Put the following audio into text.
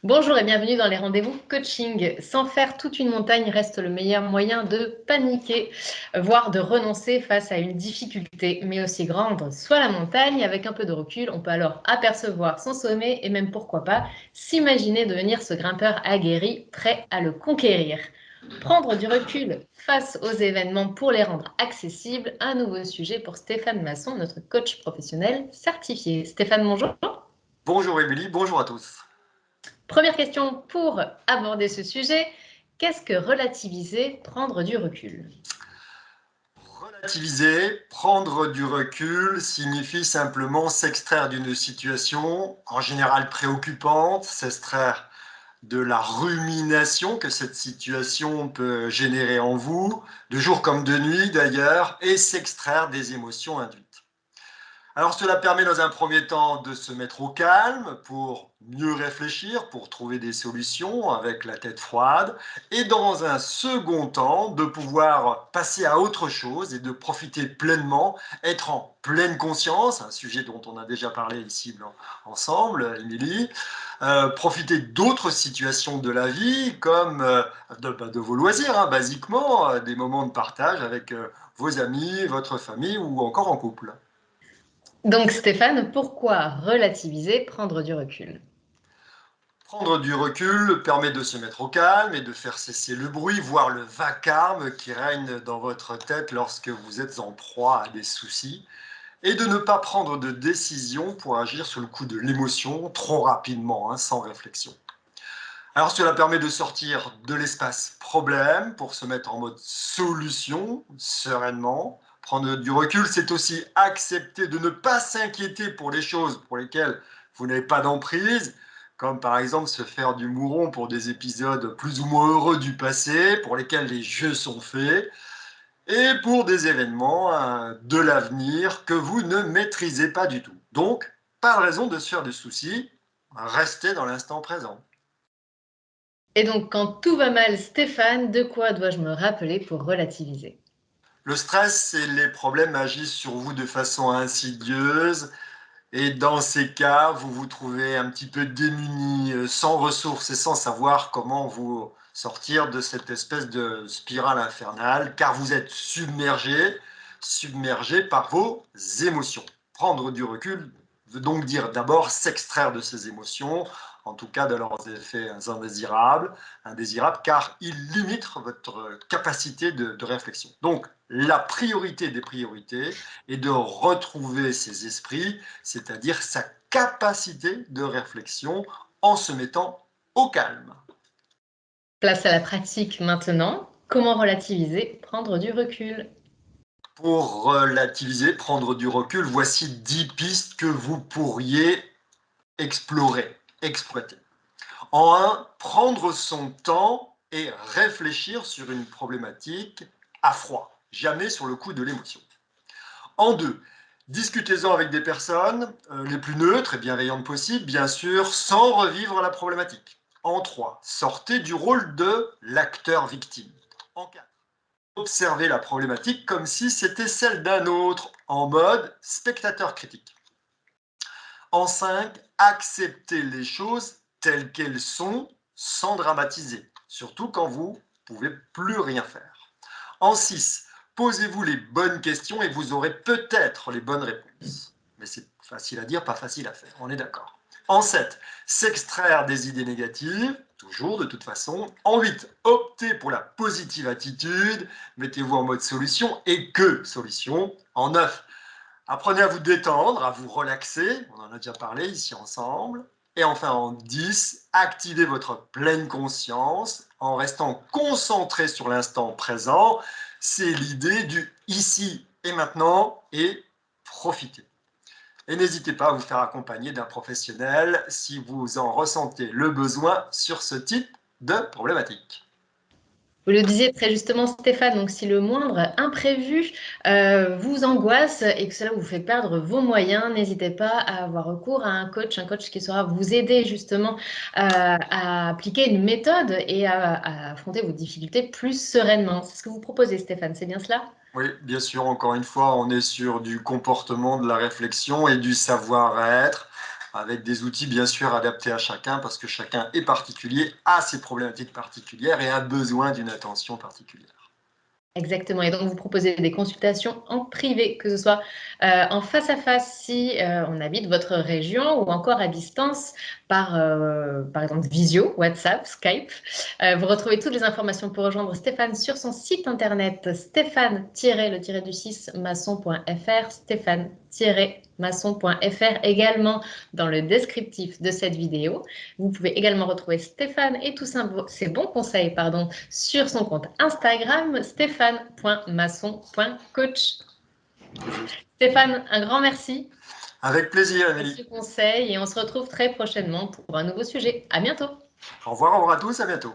Bonjour et bienvenue dans les rendez-vous coaching. Sans faire toute une montagne reste le meilleur moyen de paniquer, voire de renoncer face à une difficulté, mais aussi grande soit la montagne. Avec un peu de recul, on peut alors apercevoir son sommet et même pourquoi pas s'imaginer devenir ce grimpeur aguerri, prêt à le conquérir. Prendre du recul face aux événements pour les rendre accessibles, un nouveau sujet pour Stéphane Masson, notre coach professionnel certifié. Stéphane, bonjour. Bonjour Émilie, bonjour à tous. Première question pour aborder ce sujet. Qu'est-ce que relativiser, prendre du recul? Relativiser, prendre du recul signifie simplement s'extraire d'une situation en général préoccupante, s'extraire de la rumination que cette situation peut générer en vous, de jour comme de nuit d'ailleurs, et s'extraire des émotions induites. Alors cela permet dans un premier temps de se mettre au calme pour mieux réfléchir, pour trouver des solutions avec la tête froide, et dans un second temps de pouvoir passer à autre chose et de profiter pleinement, être en pleine conscience, un sujet dont on a déjà parlé ici ensemble, Émilie, profiter d'autres situations de la vie comme de vos loisirs, hein, basiquement, des moments de partage avec vos amis, votre famille ou encore en couple. Donc Stéphane, pourquoi relativiser, prendre du recul? Prendre du recul permet de se mettre au calme et de faire cesser le bruit, voire le vacarme qui règne dans votre tête lorsque vous êtes en proie à des soucis, et de ne pas prendre de décision pour agir sous le coup de l'émotion trop rapidement, hein, sans réflexion. Alors cela permet de sortir de l'espace problème pour se mettre en mode solution sereinement. Prendre du recul, c'est aussi accepter de ne pas s'inquiéter pour les choses pour lesquelles vous n'avez pas d'emprise, comme par exemple se faire du mouron pour des épisodes plus ou moins heureux du passé, pour lesquels les jeux sont faits, et pour des événements de l'avenir que vous ne maîtrisez pas du tout. Donc, pas de raison de se faire des soucis, restez dans l'instant présent. Et donc quand tout va mal, Stéphane, de quoi dois-je me rappeler pour relativiser? Le stress et les problèmes agissent sur vous de façon insidieuse et dans ces cas, vous vous trouvez un petit peu démuni, sans ressources et sans savoir comment vous sortir de cette espèce de spirale infernale, car vous êtes submergé par vos émotions. Prendre du recul veut donc dire d'abord s'extraire de ces émotions, en tout cas de leurs effets indésirables, car ils limitent votre capacité de réflexion. Donc, la priorité des priorités est de retrouver ces esprits, c'est-à-dire sa capacité de réflexion en se mettant au calme. Place à la pratique maintenant. Comment relativiser, prendre du recul? Pour relativiser, prendre du recul, voici 10 pistes que vous pourriez explorer, exploiter. En un, prendre son temps et réfléchir sur une problématique à froid, jamais sur le coup de l'émotion. En deux, discutez-en avec des personnes les plus neutres et bienveillantes possibles, bien sûr, sans revivre la problématique. En trois, sortez du rôle de l'acteur victime. En quatre, observez la problématique comme si c'était celle d'un autre, en mode spectateur critique. En 5, acceptez les choses telles qu'elles sont sans dramatiser, surtout quand vous ne pouvez plus rien faire. En 6, posez-vous les bonnes questions et vous aurez peut-être les bonnes réponses. Mais c'est facile à dire, pas facile à faire, on est d'accord. En 7, s'extraire des idées négatives, toujours de toute façon. En 8, optez pour la positive attitude, mettez-vous en mode solution et que solution. En 9, apprenez à vous détendre, à vous relaxer, on en a déjà parlé ici ensemble. Et enfin en 10, activez votre pleine conscience en restant concentré sur l'instant présent. C'est l'idée du ici et maintenant et profitez. Et n'hésitez pas à vous faire accompagner d'un professionnel si vous en ressentez le besoin sur ce type de problématique. Vous le disiez très justement, Stéphane, donc si le moindre imprévu vous angoisse et que cela vous fait perdre vos moyens, n'hésitez pas à avoir recours à un coach qui saura vous aider justement à appliquer une méthode et à affronter vos difficultés plus sereinement. C'est ce que vous proposez, Stéphane, c'est bien cela? Oui, bien sûr, encore une fois, on est sur du comportement, de la réflexion et du savoir-être avec des outils bien sûr adaptés à chacun, parce que chacun est particulier, a ses problématiques particulières et a besoin d'une attention particulière. Exactement. Et donc, vous proposez des consultations en privé, que ce soit en face à face si on habite votre région ou encore à distance par exemple Visio, WhatsApp, Skype. Vous retrouvez toutes les informations pour rejoindre Stéphane sur son site internet stéphane-le-du-6 maçon.fr, stéphane-maçon.fr, également dans le descriptif de cette vidéo. Vous pouvez également retrouver Stéphane et tous ses bons conseils sur son compte Instagram, stéphane.maçon.coach. Stéphane, un grand merci. Avec plaisir, Pour Émilie. ce conseil et on se retrouve très prochainement pour un nouveau sujet. À bientôt. Au revoir à tous, à bientôt.